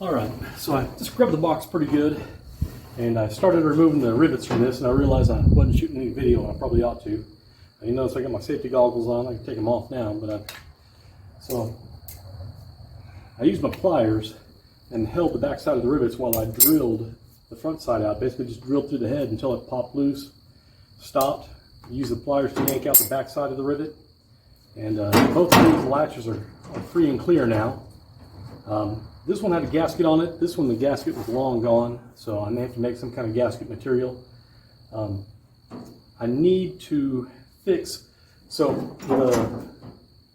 Alright, so I just scrubbed the box pretty good, and I started removing the rivets from this, and I realized I wasn't shooting any video, and I probably ought to. You notice I got my safety goggles on. I can take them off now, but I used my pliers and held the back side of the rivets while I drilled the front side out. Basically just drilled through the head until it popped loose, stopped, used the pliers to yank out the back side of the rivet, and both of these latches are free and clear now. This one had a gasket on it. This one, the gasket was long gone, so I may have to make some kind of gasket material. I need to fix, so the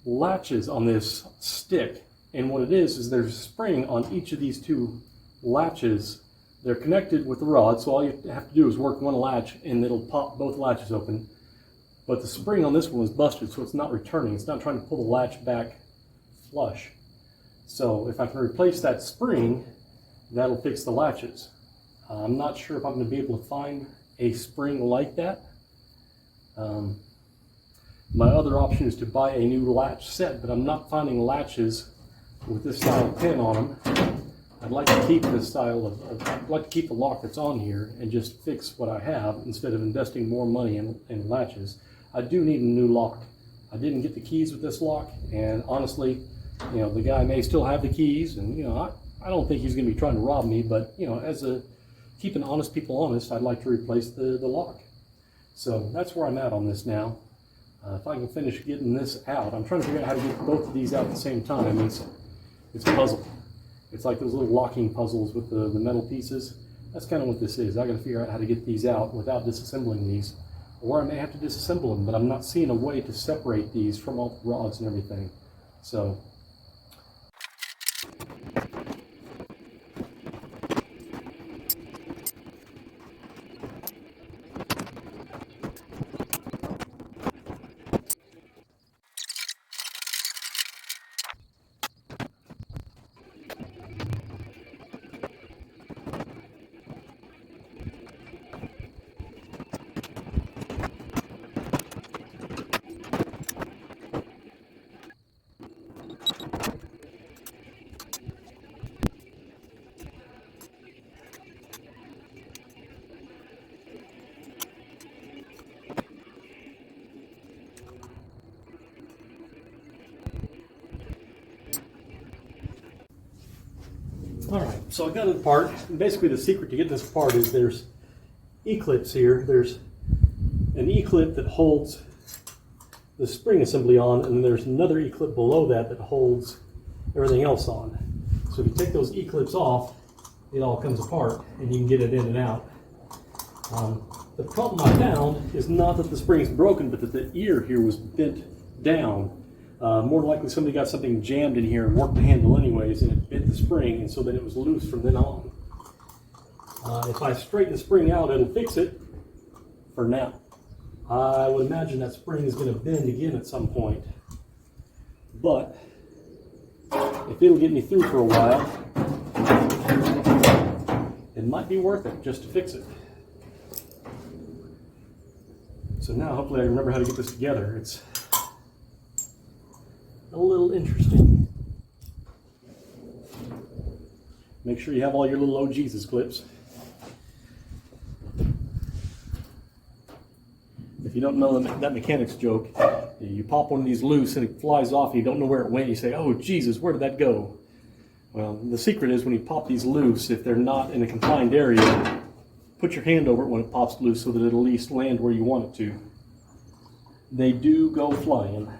latches on this stick, and what it is there's a spring on each of these two latches. They're connected with the rod, so all you have to do is work one latch and it'll pop both latches open. But the spring on this one was busted, so it's not returning. It's not trying to pull the latch back flush. So if I can replace that spring, that'll fix the latches. I'm not sure if I'm going to be able to find a spring like that. My other option is to buy a new latch set, but I'm not finding latches with this style pin on them. I'd like to keep this style I'd like to keep the lock that's on here and just fix what I have instead of investing more money in latches. I do need a new lock. I didn't get the keys with this lock, and honestly, the guy may still have the keys, and I don't think he's going to be trying to rob me, but as keeping honest people honest, I'd like to replace the lock. So that's where I'm at on this now. If I can finish getting this out, I'm trying to figure out how to get both of these out at the same time. It's a puzzle. It's like those little locking puzzles with the metal pieces. That's kind of what this is. I got to figure out how to get these out without disassembling these, or I may have to disassemble them, but I'm not seeing a way to separate these from all the rods and everything. So Alright, so I got it apart. And basically the secret to get this apart is there's E-clips here. There's an E-clip that holds the spring assembly on, and then there's another E-clip below that holds everything else on. So if you take those E-clips off, it all comes apart and you can get it in and out. The problem I found is not that the spring's broken, but that the ear here was bent down. More than likely somebody got something jammed in here and worked the handle anyways, and it bent the spring, and so then it was loose from then on. If I straighten the spring out, it'll fix it for now. I would imagine that spring is going to bend again at some point. But if it'll get me through for a while, it might be worth it just to fix it. So now hopefully I remember how to get this together. It's a little interesting. Make sure you have all your little "Oh Jesus" clips. If you don't know that mechanics joke, you pop one of these loose and it flies off and you don't know where it went. You say, "Oh Jesus, where did that go?" Well, the secret is when you pop these loose, if they're not in a confined area, put your hand over it when it pops loose so that it'll at least land where you want it to. They do go flying.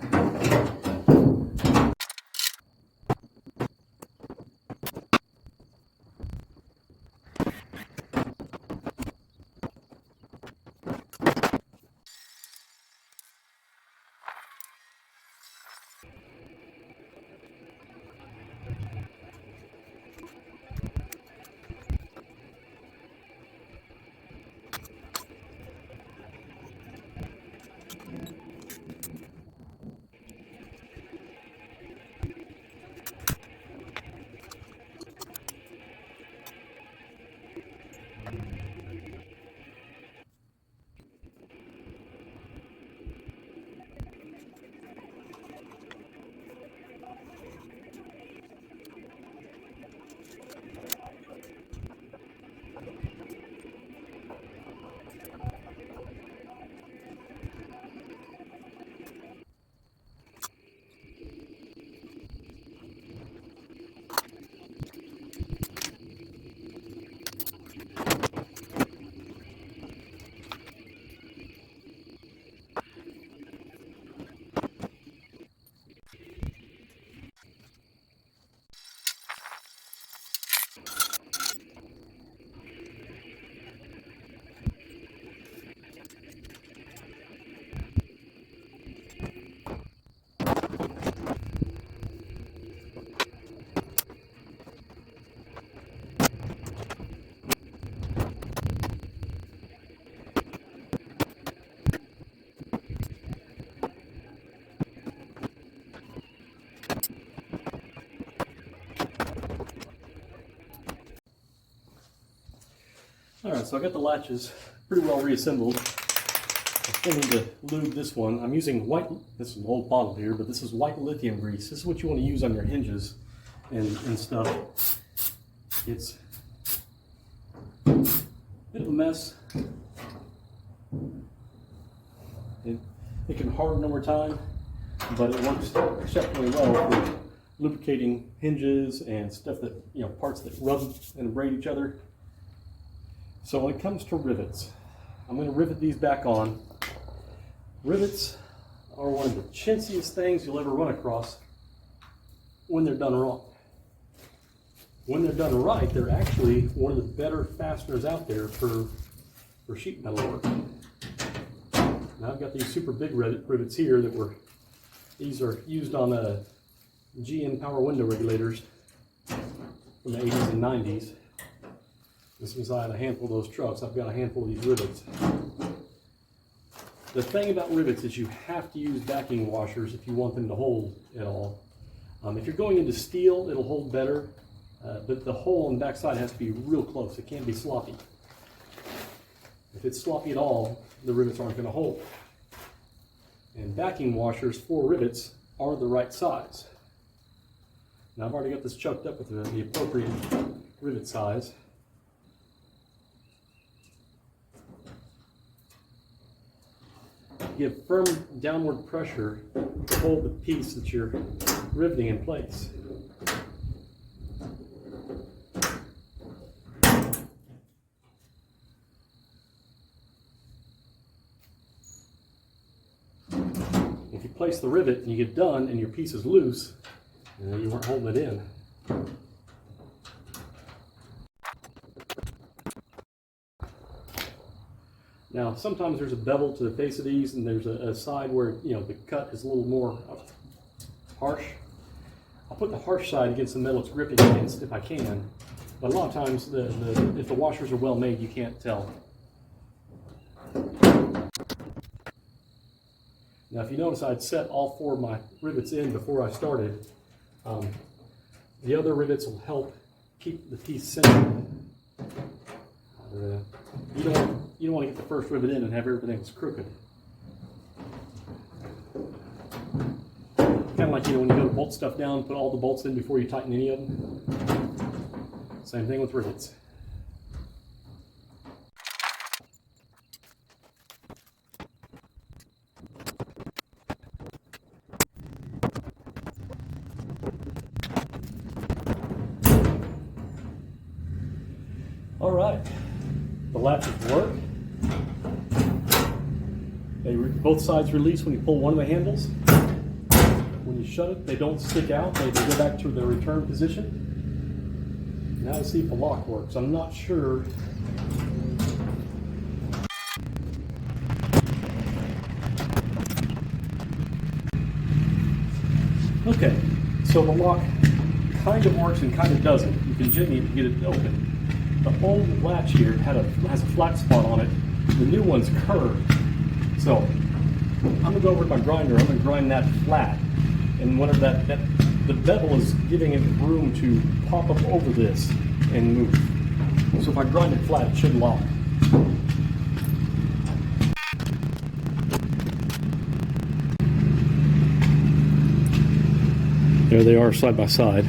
Alright, so I got the latches pretty well reassembled. I still need to lube this one. I'm using white, this is an old bottle here, but this is white lithium grease. This is what you want to use on your hinges and stuff. It's a bit of a mess. It can harden over time, but it works exceptionally well for lubricating hinges and stuff that, you know, parts that rub and abrade each other. So when it comes to rivets, I'm going to rivet these back on. Rivets are one of the chintziest things you'll ever run across when they're done wrong. When they're done right, they're actually one of the better fasteners out there for sheet metal work. Now I've got these super big rivets here these are used on GM power window regulators from the 80s and 90s. And since I had a handful of those trucks, I've got a handful of these rivets. The thing about rivets is you have to use backing washers if you want them to hold at all. If you're going into steel, it'll hold better, but the hole on the back side has to be real close. It can't be sloppy. If it's sloppy at all, the rivets aren't going to hold. And backing washers for rivets are the right size. Now I've already got this chucked up with the appropriate rivet size. Give firm downward pressure to hold the piece that you're riveting in place. If you place the rivet and you get done and your piece is loose, you weren't holding it in. Now, sometimes there's a bevel to the face of these, and there's a side where, you know, the cut is a little more harsh. I'll put the harsh side against the metal it's gripping against if I can, but a lot of times, if the washers are well made, you can't tell. Now, if you notice, I'd set all 4 of my rivets in before I started. The other rivets will help keep the piece centered. You don't want to get the first rivet in and have everything that's crooked. Kind of like, you know, when you go to bolt stuff down, put all the bolts in before you tighten any of them. Same thing with rivets. All right, the latches work. Both sides release when you pull one of the handles. When you shut it, they don't stick out. They go back to their return position. Now let's see if the lock works. I'm not sure. Okay, so the lock kind of works and kind of doesn't. You can jimmy it to get it open. The old latch here has a flat spot on it. The new one's curved. So I'm gonna go over to my grinder. I'm gonna grind that flat, and whenever the bevel is giving it room to pop up over this and move. So if I grind it flat, it should lock. There they are side by side.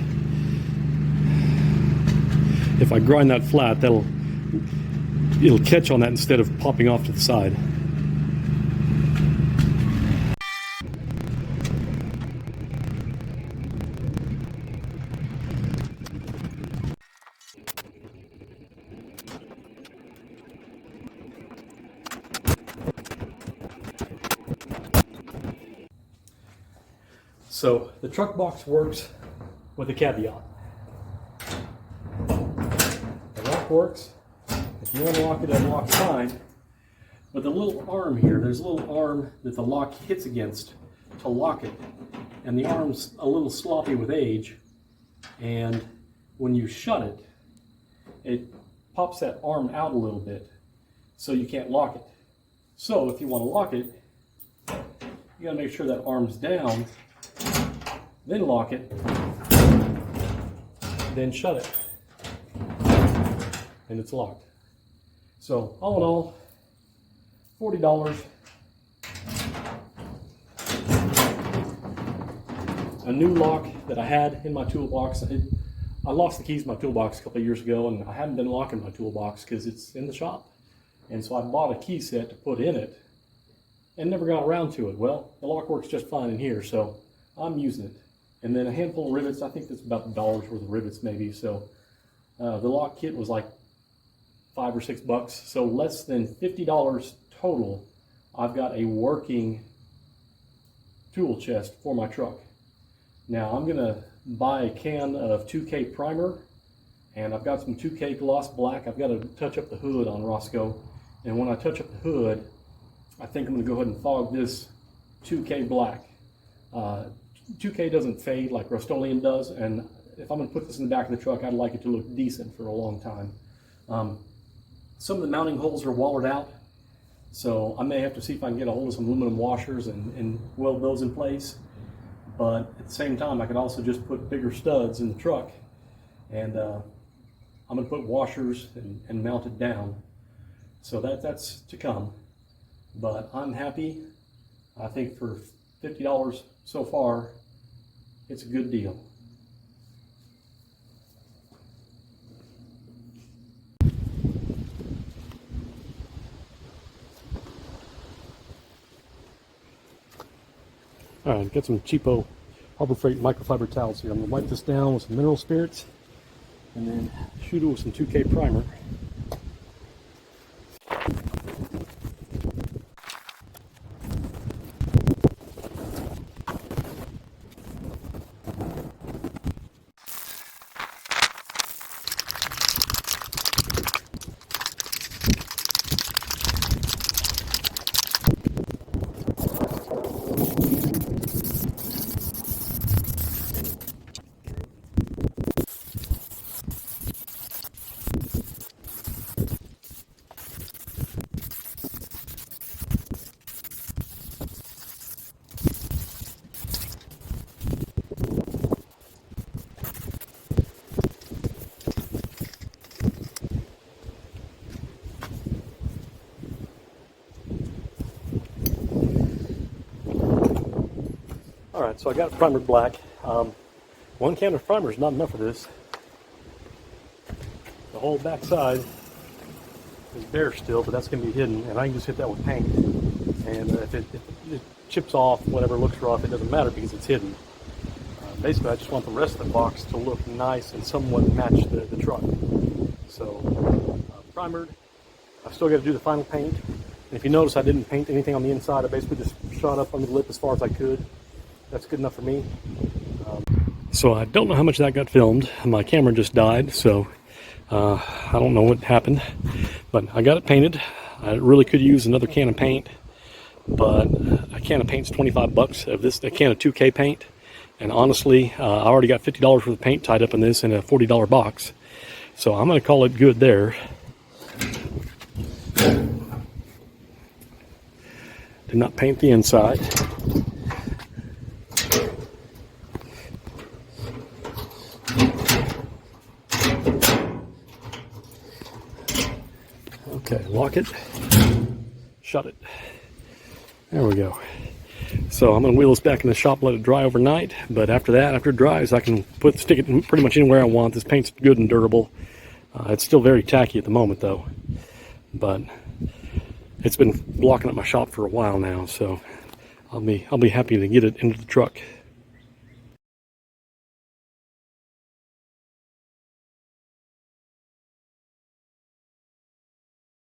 If I grind that flat, it'll catch on that instead of popping off to the side. So the truck box works with a caveat. The lock works. If you want to lock it, it locks fine. But the little arm here, there's a little arm that the lock hits against to lock it. And the arm's a little sloppy with age. And when you shut it, it pops that arm out a little bit, so you can't lock it. So if you want to lock it, you gotta make sure that arm's down, then lock it, then shut it, and it's locked. So all in all, $40. A new lock that I had in my toolbox. I lost the keys to my toolbox a couple of years ago, and I haven't been locking my toolbox because it's in the shop. And so I bought a key set to put in it and never got around to it. Well, the lock works just fine in here, so I'm using it. And then a handful of rivets. I think that's about $1 worth of rivets maybe. So the lock kit was like $5 or $6, so less than $50 total. I've got a working tool chest for my truck. Now I'm gonna buy a can of 2K primer, and I've got some 2K gloss black. I've got to touch up the hood on Roscoe, and when I touch up the hood, I think I'm gonna go ahead and fog this 2K black. 2K doesn't fade like Rust-Oleum does, and if I'm gonna put this in the back of the truck, I'd like it to look decent for a long time. Some of the mounting holes are wallered out, so I may have to see if I can get a hold of some aluminum washers and weld those in place. But at the same time, I could also just put bigger studs in the truck, and I'm going to put washers and mount it down. So that's to come. But I'm happy. I think for $50 so far, it's a good deal. All right, got some cheapo Harbor Freight microfiber towels here. I'm gonna wipe this down with some mineral spirits and then shoot it with some 2K primer. All right, so I got it primered black. One can of primer is not enough for this. The whole back side is bare still, but that's going to be hidden, and I can just hit that with paint. And if it chips off, whatever looks rough, it doesn't matter because it's hidden. Basically, I just want the rest of the box to look nice and somewhat match the truck. So, primered. I've still got to do the final paint. And if you notice, I didn't paint anything on the inside. I basically just shot up under the lip as far as I could. That's good enough for me. So I don't know how much that got filmed. My camera just died, so I don't know what happened. But I got it painted. I really could use another can of paint, but a can of paint's $25 of this, a can of 2K paint. And honestly, I already got $50 worth of paint tied up in this in a $40 box. So I'm going to call it good there. Did not paint the inside. Okay, lock it, shut it. There we go. So I'm going to wheel this back in the shop, let it dry overnight. But after that, after it dries, I can stick it pretty much anywhere I want. This paint's good and durable. It's still very tacky at the moment, though. But it's been blocking up my shop for a while now, so I'll be happy to get it into the truck.